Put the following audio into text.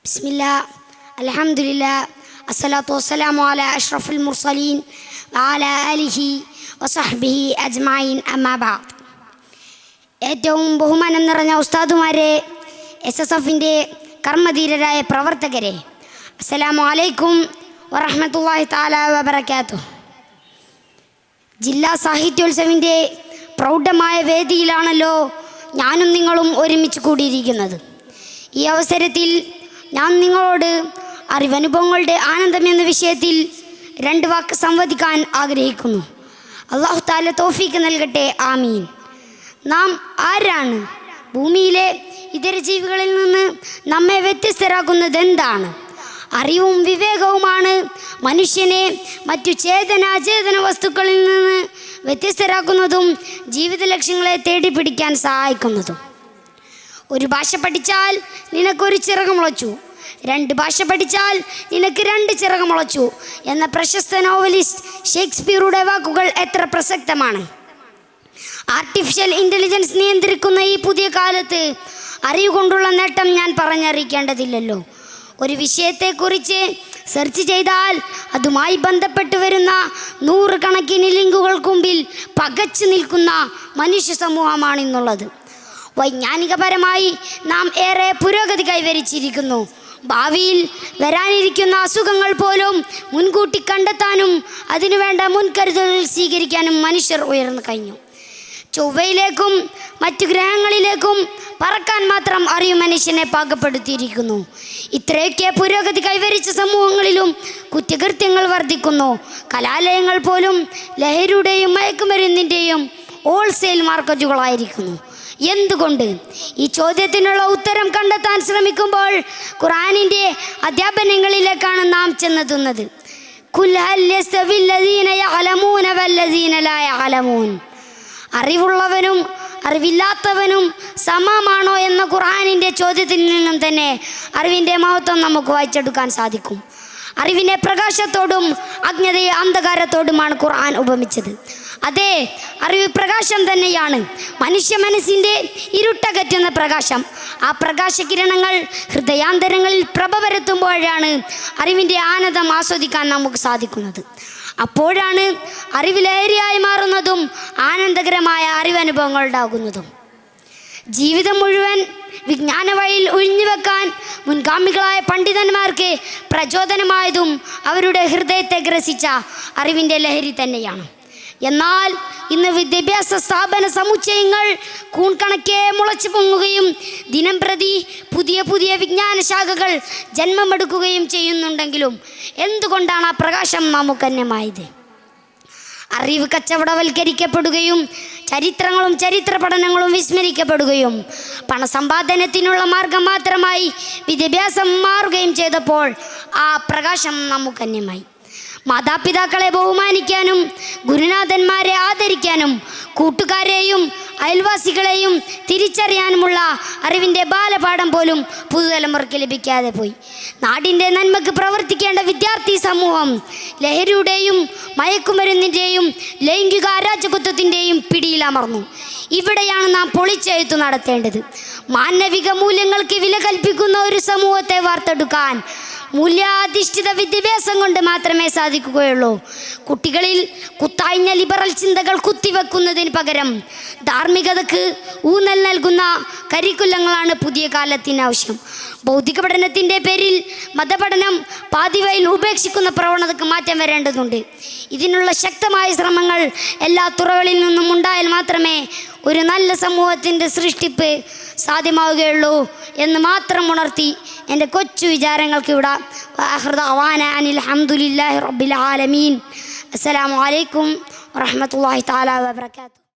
ബിസ്മില്ലാ അൽഹംദുലില്ലാ അസ്സലാത്തു വസ്സലാമു അലാ അഷ്റഫുൽ മുർസലീൻ വഅലാ ആലിഹി വസഹ്ബിഹി അജ്മഈൻ അമ്മാ ബഅദ്. ഏറ്റവും ബഹുമാനം നിറഞ്ഞ ഉസ്താദുമാരെ, SSFൻ്റെ കർമ്മധീരരായ പ്രവർത്തകരെ, അസ്സലാമു അലൈക്കും വറഹ്മത്തുള്ളാഹി തആല വബറകാതുഹു. ജില്ലാ സാഹിത്യോത്സവിൻ്റെ പ്രൗഢമായ വേദിയിലാണല്ലോ ഞാനും നിങ്ങളും ഒരുമിച്ച് കൂടിയിരിക്കുന്നത്. ഈ അവസരത്തിൽ ഞാൻ നിങ്ങളോട് അറിവനുഭവങ്ങളുടെ ആനന്ദം എന്ന വിഷയത്തിൽ 2 വാക്ക് സംവദിക്കാൻ ആഗ്രഹിക്കുന്നു. അല്ലാഹു തആല തൗഫീഖ് നൽകട്ടെ, ആമീൻ. നാം ആരാണ്? ഭൂമിയിലെ ഇതര ജീവികളിൽ നിന്ന് നമ്മെ വ്യത്യസ്തരാക്കുന്നത് എന്താണ്? അറിവും വിവേകവുമാണ് മനുഷ്യനെ മറ്റു ചേതനാചേതന വസ്തുക്കളിൽ നിന്ന് വ്യത്യസ്തരാക്കുന്നതും ജീവിത ലക്ഷ്യങ്ങളെ തേടി പിടിക്കാൻ സഹായിക്കുന്നതും. ഒരു ഭാഷ പഠിച്ചാൽ നിനക്കൊരു ചിറക് മുളച്ചു, 2 ഭാഷ പഠിച്ചാൽ നിനക്ക് 2 ചിറക് മുളച്ചു എന്ന പ്രശസ്ത നോവലിസ്റ്റ് ഷേക്സ്പിയറുടെ വാക്കുകൾ എത്ര പ്രസക്തമാണ്. ആർട്ടിഫിഷ്യൽ ഇൻ്റലിജൻസ് നിയന്ത്രിക്കുന്ന ഈ പുതിയ കാലത്ത് അറിവ് കൊണ്ടുള്ള നേട്ടം ഞാൻ പറഞ്ഞറിയിക്കേണ്ടതില്ലല്ലോ. ഒരു വിഷയത്തെക്കുറിച്ച് സെർച്ച് ചെയ്താൽ അതുമായി ബന്ധപ്പെട്ട് വരുന്ന 100 കണക്കിന് ലിങ്കുകൾക്ക് മുമ്പിൽ പകച്ചു നിൽക്കുന്ന മനുഷ്യ സമൂഹമാണിന്നുള്ളത്. വൈജ്ഞാനികപരമായി നാം ഏറെ പുരോഗതി കൈവരിച്ചിരിക്കുന്നു. ഭാവിയിൽ വരാനിരിക്കുന്ന അസുഖങ്ങൾ പോലും മുൻകൂട്ടി കണ്ടെത്താനും അതിനുവേണ്ട മുൻകരുതലുകൾ സ്വീകരിക്കാനും മനുഷ്യർ ഉയർന്നു കഴിഞ്ഞു. ചൊവ്വയിലേക്കും മറ്റു ഗ്രഹങ്ങളിലേക്കും പറക്കാൻ മാത്രം അറിവ് മനുഷ്യനെ പാകപ്പെടുത്തിയിരിക്കുന്നു. ഇത്രയൊക്കെ പുരോഗതി കൈവരിച്ച സമൂഹങ്ങളിലും കുറ്റകൃത്യങ്ങൾ വർദ്ധിക്കുന്നു. കലാലയങ്ങൾ പോലും ലഹരിയുടെയും മയക്കുമരുന്നിൻ്റെയും ഹോൾസെയിൽ മാർക്കറ്റുകളായിരിക്കുന്നു. എന്തുകൊണ്ട്? ഈ ചോദ്യത്തിനുള്ള ഉത്തരം കണ്ടെത്താൻ ശ്രമിക്കുമ്പോൾ ഖുർആനിൻ്റെ അധ്യാപനങ്ങളിലേക്കാണ് നാം ചെന്നെത്തുന്നത്. ഖുൽ ഹൽ യസ്തവിൽ ലദീന യഅലമൂന വല്ലദീന ലാ യഅലമൂൻ. അറിവുള്ളവനും അറിവില്ലാത്തവനും സമമാണോ എന്ന ഖുർആനിൻ്റെ ചോദ്യത്തിൽ നിന്നും തന്നെ അറിവിൻ്റെ മഹത്വം നമുക്ക് വായിച്ചെടുക്കാൻ സാധിക്കും. അറിവിനെ പ്രകാശത്തോടും അജ്ഞതയെ അന്ധകാരത്തോടുമാണ് ഖുർആൻ ഉപമിച്ചത്. അതെ, അറിവ് പ്രകാശം തന്നെയാണ്, മനുഷ്യ മനസ്സിൻ്റെ ഇരുട്ടകറ്റുന്ന പ്രകാശം. ആ പ്രകാശകിരണങ്ങൾ ഹൃദയാന്തരങ്ങളിൽ പ്രഭ പരത്തുമ്പോഴാണ് അറിവിൻ്റെ ആനന്ദം ആസ്വദിക്കാൻ നമുക്ക് സാധിക്കുന്നത്. അപ്പോഴാണ് അറിവ് ലഹരിയായി മാറുന്നതും ആനന്ദകരമായ അറിവനുഭവങ്ങൾ ഉണ്ടാകുന്നതും. ജീവിതം മുഴുവൻ വിജ്ഞാന വഴിയിൽ ഒഴിഞ്ഞുവെക്കാൻ മുൻഗാമികളായ പണ്ഡിതന്മാർക്ക് പ്രചോദനമായതും അവരുടെ ഹൃദയത്തെ ഗ്രസിച്ച അറിവിൻ്റെ ലഹരി തന്നെയാണ്. എന്നാൽ ഇന്ന് വിദ്യാഭ്യാസ സ്ഥാപന സമുച്ചയങ്ങൾ കൂൺകണക്കെ മുളച്ചു പൊങ്ങുകയും ദിനം പ്രതി പുതിയ പുതിയ വിജ്ഞാന ശാഖകൾ ജന്മമെടുക്കുകയും ചെയ്യുന്നുണ്ടെങ്കിലും എന്തുകൊണ്ടാണ് ആ പ്രകാശം നമുക്കന്യമായത്? അറിവ് കച്ചവടവൽക്കരിക്കപ്പെടുകയും ചരിത്രങ്ങളും ചരിത്ര പഠനങ്ങളും വിസ്മരിക്കപ്പെടുകയും പണസമ്പാദനത്തിനുള്ള മാർഗം മാത്രമായി വിദ്യാഭ്യാസം മാറുകയും ചെയ്തപ്പോൾ ആ പ്രകാശം നമുക്കന്യമായി. മാതാപിതാക്കളെ ബഹുമാനിക്കാനും ഗുരുനാഥന്മാരെ ആദരിക്കാനും കൂട്ടുകാരെയും അയൽവാസികളെയും തിരിച്ചറിയാനുമുള്ള അറിവിൻ്റെ ബാലപാഠം പോലും പുതുതലമുറയ്ക്ക് ലഭിക്കാതെ പോയി. നാടിൻ്റെ നന്മയ്ക്ക് പ്രവർത്തിക്കേണ്ട വിദ്യാർത്ഥി സമൂഹം ലഹരിയുടെയും മയക്കുമരുന്നിൻ്റെയും ലൈംഗിക അരാജകത്വത്തിൻ്റെയും പിടിയിലമർന്നു. ഇവിടെയാണ് നാം പൊളിച്ചെഴുത്തു നടത്തേണ്ടത്. മാനവിക മൂല്യങ്ങൾക്ക് വില കൽപ്പിക്കുന്ന ഒരു സമൂഹത്തെ വാർത്തെടുക്കാൻ മൂല്യാധിഷ്ഠിത വിദ്യാഭ്യാസം കൊണ്ട് മാത്രമേ സാധിക്കുകയുള്ളൂ. കുട്ടികളിൽ കുത്തായിഞ്ഞ ലിബറൽ ചിന്തകൾ കുത്തിവെക്കുന്നതിന് പകരം ധാർമ്മികതക്ക് ഊന്നൽ നൽകുന്ന കരിക്കുലങ്ങളാണ് പുതിയ കാലത്തിന് ആവശ്യം. ഭൗതിക പഠനത്തിൻ്റെ പേരിൽ മതപഠനം പാതിവയിൽ ഉപേക്ഷിക്കുന്ന പ്രവണതയ്ക്ക് മാറ്റം വരേണ്ടതുണ്ട്. ഇതിനുള്ള ശക്തമായ ശ്രമങ്ങൾ എല്ലാ തുറകളിൽ നിന്നും ഉണ്ടായാൽ മാത്രമേ ഒരു നല്ല സമൂഹത്തിൻ്റെ സൃഷ്ടിപ്പ് സാധ്യമാവുകയുള്ളൂ എന്ന് മാത്രം ഉണർത്തി എൻ്റെ കൊച്ചു വിചാരങ്ങൾക്ക് ഇവിടെ അൽഹംദുലില്ലാഹി റബ്ബിൽ ആലമീൻ. അസ്സലാമു അലൈക്കും വറഹ്മത്തുള്ളാഹി തആല വബറകാതുഹു.